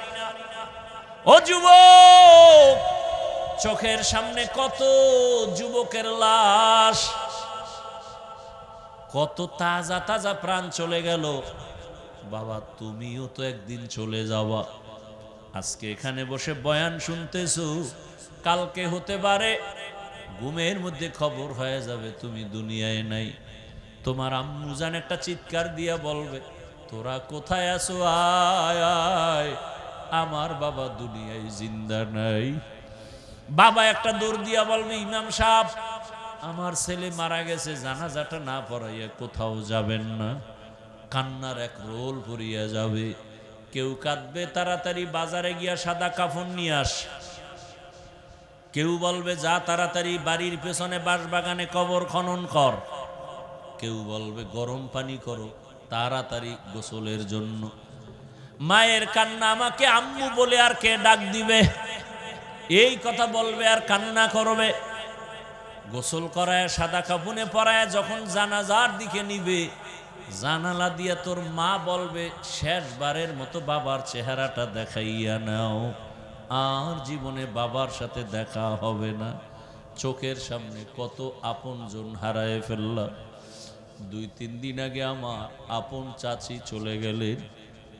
ও যুবক, চোখের সামনে কত যুবকের লাশ, কত তাজা তাজা প্রাণ চলে গেল। বাবা তুমিও তো একদিন চলে যাওয়া। আজকে এখানে বসে বয়ান শুনতেছো, কালকে হতে পারে ঘুমের মধ্যে খবর হয়ে যাবে তুমি দুনিয়ায় নাই। তোমার আম্মু জান একটা চিৎকার দিয়া বলবে, তোরা কোথায় আছো, আয় আয়, আমার বাবা দুনিয়ায় জিন্দা নাই। বাবা একটা দৌড় দিয়া বলবে, ইমাম সাহেব আমার ছেলে মারা গেছে, জানাজাটা না পড়াইয়া কোথাও যাবেন না। কান্নার এক রোল পড়িয়া যাবে। কেউ কাঁদবে, তাড়াতাড়ি বাজারে গিয়া সাদা কাফন নিয়ে আস। কেউ বলবে, যা তাড়াতাড়ি বাড়ির পেছনে বাঁশবাগানে কবর খনন কর। কেউ বলবে, গরম পানি করো তাড়াতাড়ি গোসলের জন্য। মায়ের কান্না, আমাকে আম্মু বলে আর কে ডাক দিবে? এই কথা বলবে আর কান্না করবে। গোসল করায় সাদা কাফনে পরায় যখন জানাজার দিকে নিবে, জানালা দিয়া তোর মা বলবে, শেষবারের মতো বাবার চেহারাটা দেখাইয়া নাও, আর জীবনে বাবার সাথে দেখা হবে না। চোখের সামনে কত আপনজন হারায় ফেললাম। 2-3 দিন আগে আমার আপন চাচি চলে গেলেন।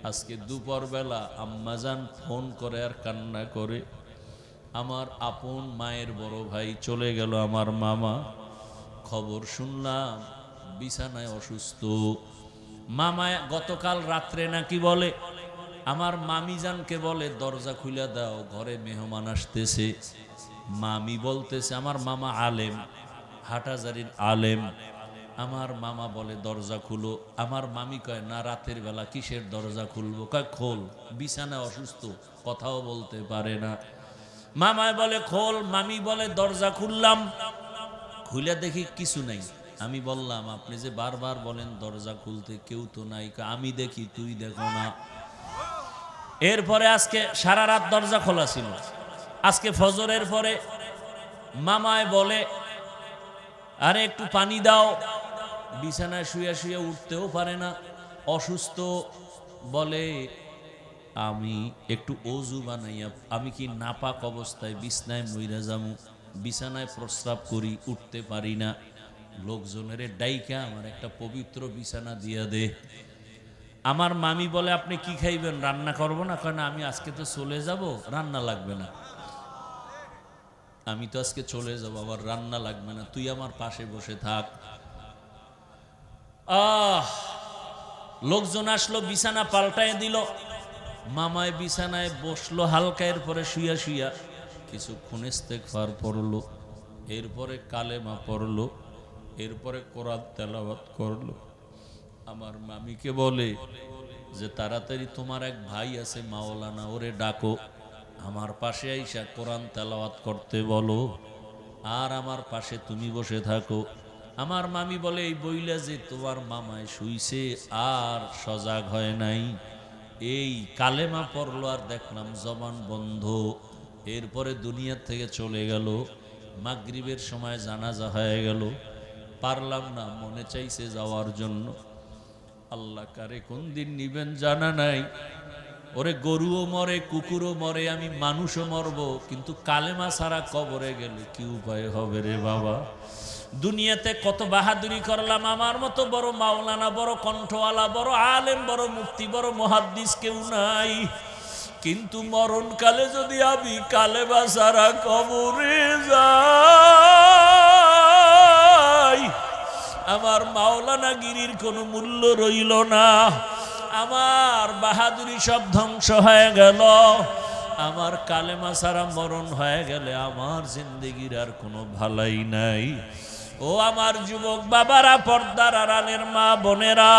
আজকে দুপুরবেলা আম্মাজান ফোন করে আর কান্না করে, আমার আপন মায়ের বড় ভাই চলে গেল, আমার মামা। খবর শুনলাম বিছানায় অসুস্থ। মামা গতকাল রাত্রে নাকি বলে, আমার মামিজানকে বলে, দরজা খুলে দাও, ঘরে মেহমান আসতেছে। মামি বলতেছে, আমার মামা আলেম, হাটাজারির আলেম। আমার মামা বলে, দরজা খুলো। আমার মামি কয়, না, রাতের বেলা কিসের দরজা খুলবো? কয়, খোল, বিছানায় অসুস্থ, কথাও বলতে পারে না। মামায় বলে, খোল। মামি বলে, দরজা খুললাম, খুলে দেখি কিছু নাই। আমি বললাম, আপনি যে বারবার বলেন দরজা খুলতে, কেউ তো নাই। আমি দেখি, তুই দেখো না। এরপরে আজকে সারা রাত দরজা খোলা ছিল। আজকে ফজরের পরে মামায় বলে, আরে একটু পানি দাও। বিছানায় শুয়ে শুয়ে উঠতেও পারে না, অসুস্থ। বলে, আমি একটু অজু বানাইয়া, আমি কি নাপাক অবস্থায় বিছানায় মইরা যামু? বিছানায় প্রস্রাব করি, উঠতে পারি না। লোকজনের ডাইকা আমার একটা পবিত্র বিছানা দিয়া দে। আমার মামি বলে, আপনি কি খাইবেন? রান্না করবো না? কেন, আমি আজকে তো চলে যাব, রান্না লাগবে না। আমি তো আজকে চলে যাব, আবার রান্না লাগবে না, তুই আমার পাশে বসে থাক। আহ লোকজন আসলো, বিছানা পাল্টায় দিল। মামায় বিছানায় বসলো হালকা, এরপরে শুইয়া শুইয়া কিছুক্ষণ ইস্তেগফার পড়লো, এরপরে কালেমা পড়লো, এরপরে কোরআন তেলাওয়াত করলো। আমার মামিকে বলে যে তাড়াতাড়ি তোমার এক ভাই আছে মাওলানা, ওরে ডাকো, আমার পাশে আইসা কোরআন তেলাওয়াত করতে বলো, আর আমার পাশে তুমি বসে থাকো। আমার মামি বলে এই বইলা যে তোমার মামায় শুইছে আর সজাগ হয় নাই, এই কালেমা পড়লো আর দেখলাম জবান বন্ধ, এরপরে দুনিয়া থেকে চলে গেল। মাগরিবের সময় জানাজা হয়ে গেল, পারলাম না, মনে চাইছে যাওয়ার জন্য। আল্লাহ কারে কোন দিন নিবেন জানা নাই। ওরে গরুও মরে, কুকুরও মরে, আমি মানুষও মরব, কিন্তু কালেমা ছাড়া কবরে গেলে কি উপায় হবে রে বাবা। দুনিয়াতে কত বাহাদুরি করলাম, আমার মতো বড় মাওলানা, বড় কণ্ঠওয়ালা, বড় আলেম, বড় মুফতি, বড় মুহাদ্দিস কেউ নাই। কিন্তু মরণকালে যদি আমি কালেমা ছাড়া কবরে যাই, আমার মাওলানা গিরির কোনো মূল্য রইল না, আমার বাহাদুরি সব ধ্বংস হয়ে গেল। আমার কালেমা ছাড়া মরণ হয়ে গেলে আমার জিন্দেগির আর কোনো ভালাই নাই। ও আমার যুবক বাবারা, পর্দার আড়ালের মা বোনেরা,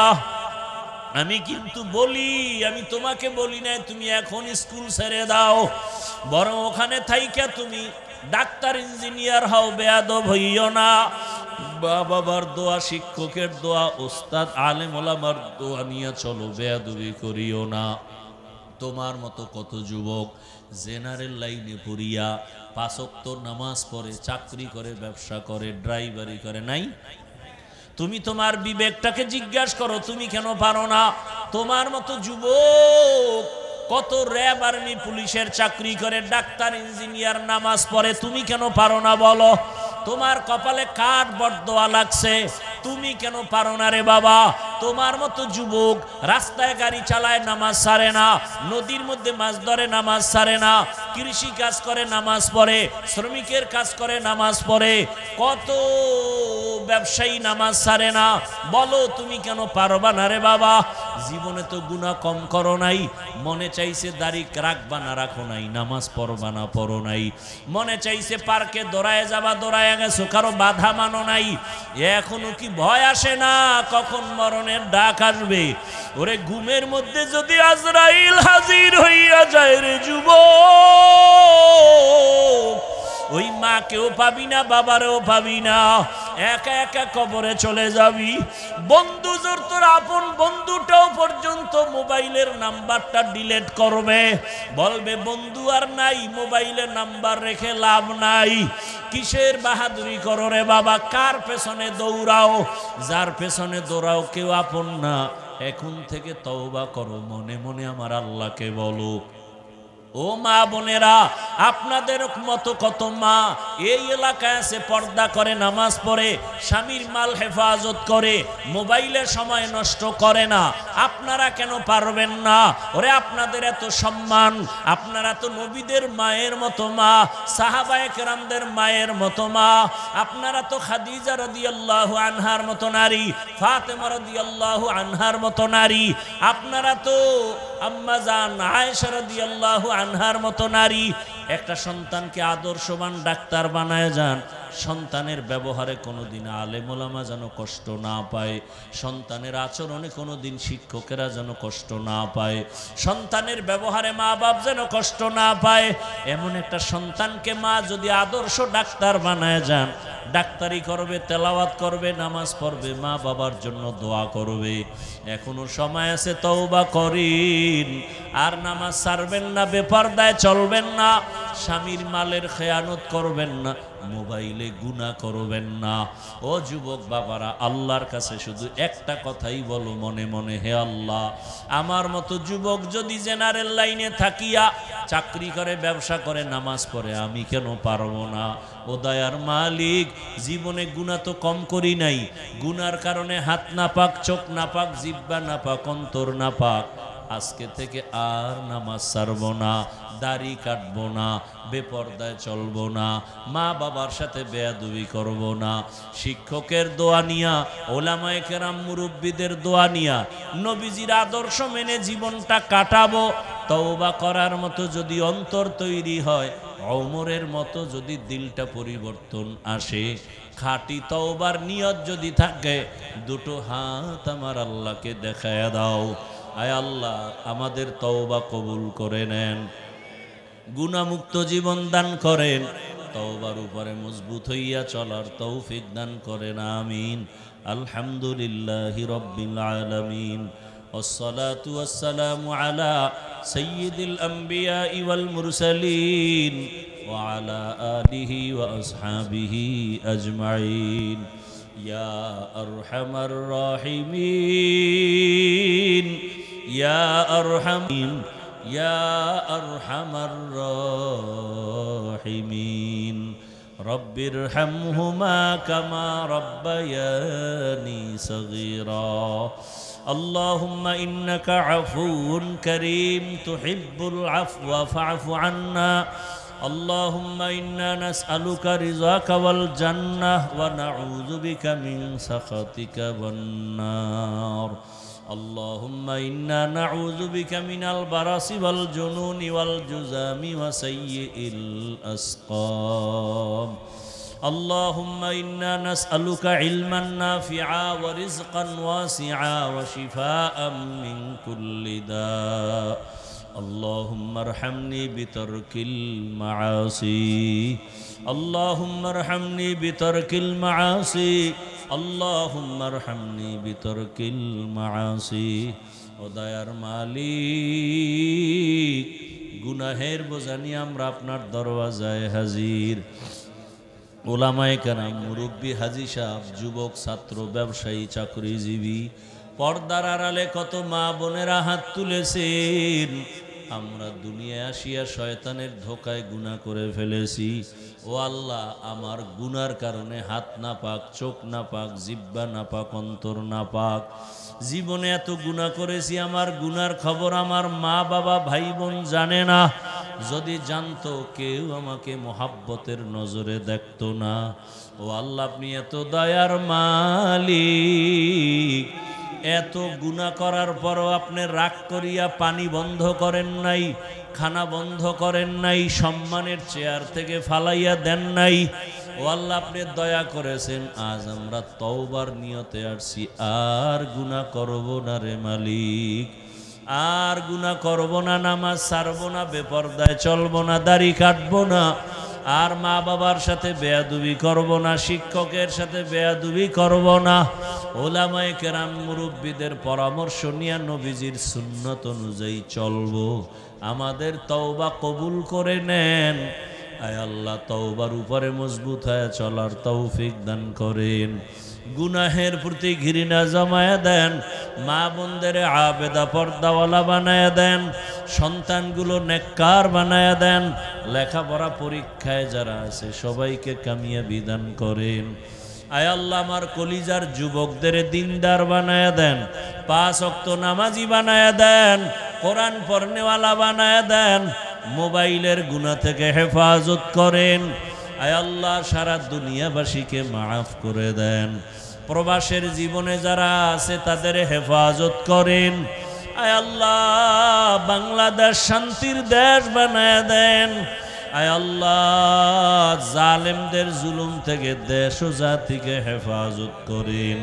আমি কিন্তু বলি, আমি তোমাকে বলি না তুমি এখন স্কুল ছেড়ে দাও, বরং ওখানে থাইকা তুমি ডাক্তার ইঞ্জিনিয়ার হও, বেয়াদব হইও না। বাবার দোয়া, শিক্ষকের দোয়া, ওস্তাদ আলেম ওলামার দোয়া নিয়ে চলো, বেয়াদবি করিও না। তোমার মতো কত যুবক জেনারেল লাইনে পড়িয়া 5 ওয়াক্ত নামাজ পড়ে, চাকরি করে, ব্যবসা করে, ড্রাইভারি করে, নাই? তুমি তোমার বিবেকটাকে জিজ্ঞাসা করো, তুমি কেন পারো না? তোমার মতো যুবক কত র্যাব, আর্মি, পুলিশের চাকরি করে, ডাক্তার, ইঞ্জিনিয়ার, নামাজ পড়ে, তুমি কেন পারো না বলো? তোমার কপালে কাঠ বরদোয়া লাগছে, তুমি কেন পারো না রে বাবা? তোমার মতো যুবক রাস্তায় গাড়ি চালায়, নামাজ ছাড়ে না, নদীর মধ্যে মাছ ধরে, নামাজ ছাড়ে না, কৃষি কাজ করে, নামাজ পড়ে, শ্রমিকের কাজ করে, নামাজ পড়ে, কত ব্যবসায়ী নামাজ ছাড়ে না, বলো তুমি কেন পারবা না রে বাবা? জীবনে তো গুনাহ কম করো নাই, মনে চাইছে দাড়ি রাখবা না রাখো নাই, নামাজ পড়বা না পড়ো নাই, মনে চাইছে পার্কে দৌড়ায় যাবা দৌড়ায় গেছো, কারো বাধা মানো নাই। এখনো কি ভয় আসে না কখন মরণের ডাক আসবে? ওরে ঘুমের মধ্যে যদি আজরাইল হাজির হইয়া যায় রে যুবক, ওই মাকেও পাবি না, বাবারেও পাবি না, একা একা কবরে চলে যাবি। বন্ধু জোর তোর আপন বন্ধুটাও পর্যন্ত মোবাইলের নাম্বারটা ডিলিট করবে, বলবে বন্ধু আর নাই, মোবাইলের নাম্বার রেখে লাভ নাই। কিসের বাহাদুরি করো রে বাবা? কার পেছনে দৌড়াও? যার পেছনে দৌড়াও কেউ আপন না। এখন থেকে তওবা করো, মনে মনে আমার আল্লাহকে বলো। ও মা বোনেরা, আপনাদের মতো কত মা এই এলাকায় আছে, পর্দা করে, নামাজ পড়ে, স্বামীর মাল হেফাজত করে, মোবাইলের সময় নষ্ট করে না। আপনারা কেন পারবেন না? ওরে আপনাদের এত সম্মান, আপনারা তো নবীদের মায়ের মতো মা, সাহাবায়ে কেরামদের মায়ের মতো মা, আপনারা তো খাদিজা রাদিয়াল্লাহু আনহার মতো নারী, ফাতেমা রাদিয়াল্লাহু আনহার মতো নারী, আপনারা তো আম্মা জান আয়েশা রাদিয়াল্লাহু আনহার মতো নারী। একটা সন্তানকে আদর্শবান ডাক্তার বানায় যান, সন্তানের ব্যবহারে কোনোদিন আলেম ওলামা যেন কষ্ট না পায়, সন্তানের আচরণে কোনোদিন শিক্ষকেরা যেন কষ্ট না পায়, সন্তানের ব্যবহারে মা বাপ যেন কষ্ট না পায়। এমন একটা সন্তানকে মা যদি আদর্শ ডাক্তার বানায় যান, ডাক্তারি করবে, তেলাওয়াত করবে, নামাজ পড়বে, মা বাবার জন্য দোয়া করবে। এখনো সময় আছে, তওবা করেন, আর নামাজ ছাড়বেন না, বেপরদায় চলবেন না, স্বামীর মালের খেয়ানত করবেন না, মোবাইলে গুনাহ করবেন না। ও যুবক বাবারা, আল্লাহর কাছে শুধু একটা কথাই বলো মনে মনে, হে আল্লাহ, আমার মতো যুবক যদি জেনারেল লাইনে থাকিয়া চাকরি করে, ব্যবসা করে, নামাজ পড়ে, আমি কেন পারবো না? ও দয়ার মালিক, জীবনে গুনাহ তো কম করি নাই, গুনার কারণে হাত নাপাক, চোখ নাপাক, জিহ্বা নাপাক, অন্তর নাপাক, আজকে থেকে আর নামাজ ছাড়বো না, দাড়ি কাটবো না, বেপরদায় চলবো না, মা বাবার সাথে বেয়াদবি করব না, শিক্ষকের দোয়া নিয়া, ওলামায়ে কেরাম মুরব্বীদের দোয়া নিয়া নবীজির আদর্শ মেনে জীবনটা কাটাবো। তওবা করার মতো যদি অন্তর তৈরি হয়, ওমরের মতো যদি দিলটা পরিবর্তন আসে, খাঁটি তওবার নিয়ত যদি থাকে, দুটো হাত আমার আল্লাহকে দেখায়া দাও। আয় আল্লাহ, আমাদের তওবা কবুল করে নেন, গুনাহমুক্ত জীবন দান করেন, তওবার উপরে মজবুত হইয়া চলার তৌফিক দান করেন, আমিন। আলহামদুলিল্লাহি রাব্বিল আলামিন, والصلاة والسلام على سيد الأنبياء والمرسلين وعلى آله وأصحابه أجمعين يا أرحم الراحمين يا أرحم الراحمين رب ارحمهما كما ربياني صغيرا اللهم إنك عفو كريم تحب العفو فاعف عنا اللهم إنا نسألك رضاك والجنة ونعوذ بك من سخطك والنار اللهم إنا نعوذ بك من البرص والجنون والجذام وسيء الأسقام اللهم إنا نسألك علما نافعا ورزقا واسعا وشفاء من كل داء اللهم ارحمني بترك المعاصي اللهم ارحمني بترك المعاصي اللهم ارحمني بترك المعاصي ওদায়ার মালিক, গুনাহের বোঝা নিয়ে আমরা আপনার দরওয়াজায় হাজির। ওলামায়ে কেরাম, মুরব্বী, হাজী সাহেব, যুবক, ছাত্র, ব্যবসায়ী, চাকরিজীবী, পর্দার আড়ালে কত মা বোনেরা হাত তুলেছেন। আমরা দুনিয়ায় আসিয়া শয়তানের ধোকায় গুনাহ করে ফেলেছি। ও আল্লাহ, আমার গুনার কারণে হাত না পাক, চোখ না পাক, জিহ্বা না পাক, অন্তর না পাক। জীবনে এত গুনাহ করেছি, আমার গুনার খবর আমার মা বাবা ভাই বোন জানে না। যদি জানতো, কেউ আমাকে মোহাব্বতের নজরে দেখতো না। ও আল্লাহ, আপনি এত দয়ার মালিক, এত গুনাহ করার পরও আপনি রাগ করিয়া পানি বন্ধ করেন নাই, খানা বন্ধ করেন নাই, সম্মানের চেয়ার থেকে ফালাইয়া দেন নাই। ও আল্লাহ, আপনি দয়া করেছেন। আজ আমরা তওবার নিয়তে আসছি, আর গুনাহ করব না রে মালিক, আর গুনাহ করব না, নামাজ ছাড়ব না, বেপরদায় চলব না, দাড়ি কাটব না, আর মা বাবার সাথে বেয়াদবি করব না, শিক্ষকের সাথে বেয়াদবি করব না, ওলামায়ে কেরাম মুরব্বীদের পরামর্শ নিয়ে নবীজির সুন্নত অনুযায়ী চলব। আমাদের তওবা কবুল করে নেন। আয় আল্লাহ, তওবার উপরে মজবুত হয়ে চলার তৌফিক দান করেন। গুনাহের প্রতি ঘৃণা জমায়া দেন। মা বোনদের আবেদা পর্দাওয়ালা বানায়া দেন। সন্তানগুলো নেককার বানায়া দেন। লেখাপড়া পরীক্ষায় যারা আছে সবাইকে কামিয়াবি দান করেন। আয় আল্লাহ, আমার কলিজার যুবকদের দিনদার বানায়া দেন, 5 ওয়াক্ত নামাজি বানায়া দেন, কোরআন পড়নেওয়ালা বানায়া দেন, মোবাইলের গুনাহ থেকে হেফাজত করেন। আয় আল্লাহ, সারা দুনিয়াবাসীকে মাফ করে দেন। প্রবাসের জীবনে যারা আছে তাদের হেফাজত করেন। আয় আল্লাহ, বাংলাদেশ শান্তির দেশ বানায়া দেন। আয় আল্লাহ, জালেমদের জুলুম থেকে দেশ ও জাতিকে হেফাজত করেন।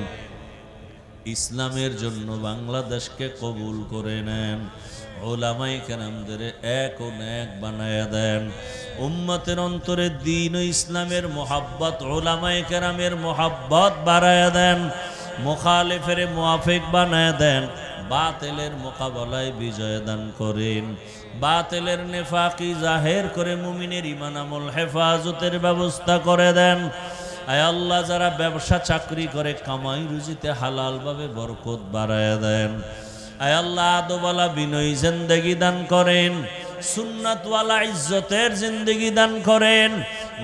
ইসলামের জন্য বাংলাদেশকে কবুল করে নেন। ওলামায়ে কেরামদের এক ও নেক বানায়া দেন। উম্মতের অন্তরে দ্বীন ও ইসলামের মোহাব্বত, ওলামায়ে কেরামের মোহাব্বত বাড়ায়া দেন। মুখালিফের মুআফিক বানায়া দেন। বাতিলের মোকাবেলায় বিজয় দান করেন। বাতিলের নেফাকি জাহের করে মুমিনের ঈমান আমল হেফাজতের ব্যবস্থা করে দেন। আয় আল্লাহ, যারা ব্যবসা চাকরি করে কামাই রুজিতে হালালভাবে বরকত বাড়ায়া দেন। আয় আল্লাহ, আদবওয়ালা বিনয়ী জিন্দেগি দান করেন। সুন্নাতওয়ালা ইজ্জতের জিন্দেগি দান করেন।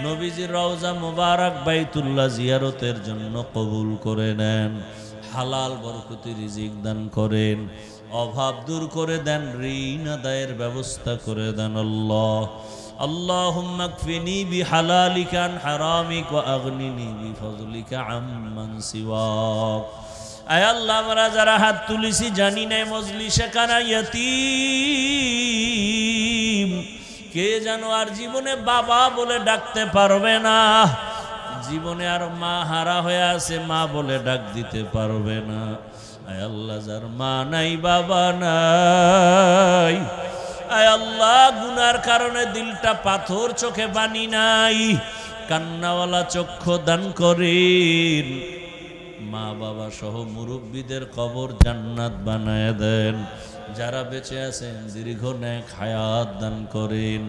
নবীজির রওজা মুবারক বাইতুল্লাহ জিয়ারতের জন্য কবুল করে নেন। হালাল বরকতি রিজিক দান করেন। অভাব দূর করে দেন, ঋণ আদায়ের ব্যবস্থা করে দেন আল্লাহ। اللهم اكفني بحلالك عن حرامك واغنني بفضلك عمن سواك। আয় আল্লাহ, আমরা যারা হাত তুলেছি জানি না মজলিসে কানা ইয়তীম কে জানো আর জীবনে বাবা বলে ডাকতে পারবে না, জীবনে আর মা হারা হয়ে আছে, মা বলে ডাক দিতে পারবে না। আয় আল্লাহ, যার মা নাই বাবা নাই, আয় আল্লাহ গুনার কারণে দিলটা পাথর, চোখে পানি নাই, কান্নাওয়ালা চক্ষু দান করেন। মা বাবা সহ মুরব্বীদের কবর জান্নাত বানায় দেন। যারা বেঁচে আছেন দীর্ঘ নেক হায়াত দান করেন।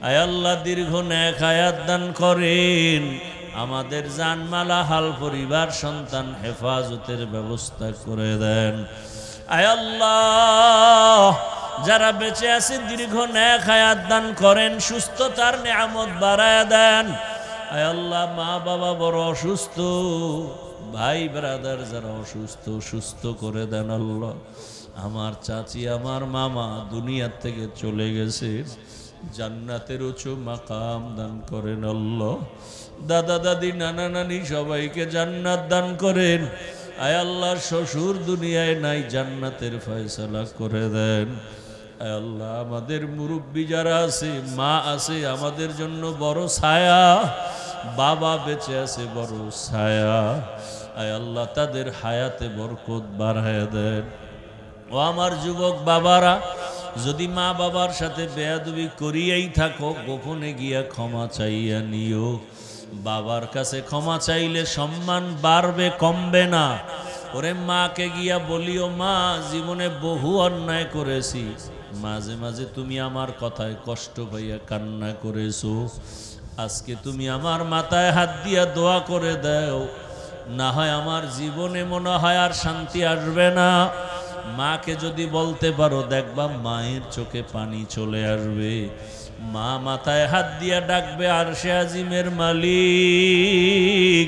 আয় আল্লাহ দীর্ঘ নেক হায়াত দান করেন। আমাদের জানমালা হাল পরিবার সন্তান হেফাজতের ব্যবস্থা করে দেন। আয় আল্লাহ যারা বেঁচে আছে দীর্ঘ নেক হায়াত দান করেন, সুস্থতার নিয়ামত বাড়ায় দেন। আয় আল্লাহ মা বাবা বড় অসুস্থ, ভাই ব্রাদার যারা অসুস্থ, সুস্থ করে দেন আল্লাহ। আমার চাচি আমার মামা দুনিয়ার থেকে চলে গেছে, জান্নাতের উঁচু মাকাম দান করেন আল্লাহ। দাদা দাদি নানা নানি সবাইকে জান্নাত দান করেন। আয় আল্লাহ শ্বশুর দুনিয়ায় নাই, জান্নাতের ফয়সালা করে দেন। আয় আল্লাহ আমাদের মুরব্বী যারা আছে, মা আছে, আমাদের জন্য বড় ছায়া, বাবা বেঁচে আছে বড় ছায়া। আয় আল্লাহ তাদের হায়াতে বরকত বাড়ায় দেন। ও আমার যুবক বাবারা, যদি মা বাবার সাথে বেয়াদবি করিয়াই থাকো, গোপনে গিয়া ক্ষমা চাইয়া নিও। বাবার কাছে ক্ষমা চাইলে সম্মান বাড়বে, কমবে না। ওরে মাকে গিয়া বলিও, মা জীবনে বহু অন্যায় করেছি, মাঝে মাঝে তুমি আমার কথায় কষ্ট পাইয়া কান্না করেছো, আজকে তুমি আমার মাথায় হাত দিয়া দোয়া করে দাও, না হয় আমার জীবনে মনে হয় আর শান্তি আসবে না। মাকে যদি বলতে পারো, দেখবা মায়ের চোখে পানি চলে আসবে। মা মাথায় হাত দিয়া ডাকবে, আরশে আজিমের মালিক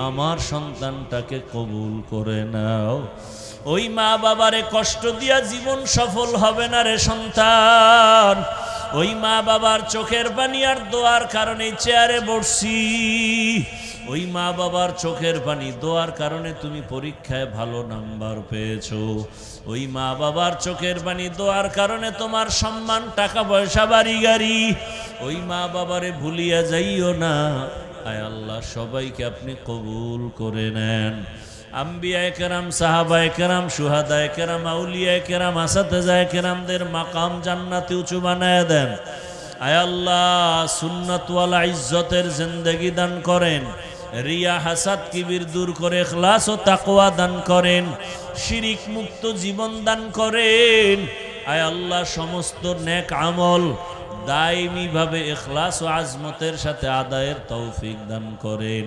আমার সন্তানটাকে কবুল করে নাও। ওই মা বাবারে কষ্ট দিয়া জীবন সফল হবে না রে সন্তান। ওই মা বাবার চোখের পানি আর দোয়ার কারণে চেয়ারে বসছি। ওই মা বাবার চোখের পানি দোয়ার কারণে তুমি পরীক্ষায় ভালো নাম্বার পেয়েছো। ওই মা বাবার চোখের পানি দোয়ার কারণে তোমার সম্মান, টাকা পয়সা, বাড়ি গাড়ি। ওই মা বাবারে ভুলিয়া যাইও না। আয় আল্লাহ সবাইকে আপনি কবুল করে নেন। আম্বিয়ায়ে কেরাম, সাহাবায়ে কেরাম, শুহাদায়ে কেরাম, আউলিয়ায়ে কেরাম, আসাতেজায়ে কেরামদের মাকাম জান্নাতে উঁচু বানায় দেন। আয় আল্লাহ সুন্নাত ওয়ালা ইজ্জতের জিন্দেগি দান করেন। রিয়া হাসাদ কিবির দূর করে ইখলাস ও তাকওয়া দান করেন। শিরিক মুক্ত জীবন দান করেন। আয় আল্লাহ সমস্ত নেক আমল দাইমি ভাবে ইখলাস ও আজমতের সাথে আদায়ের তৌফিক দান করেন।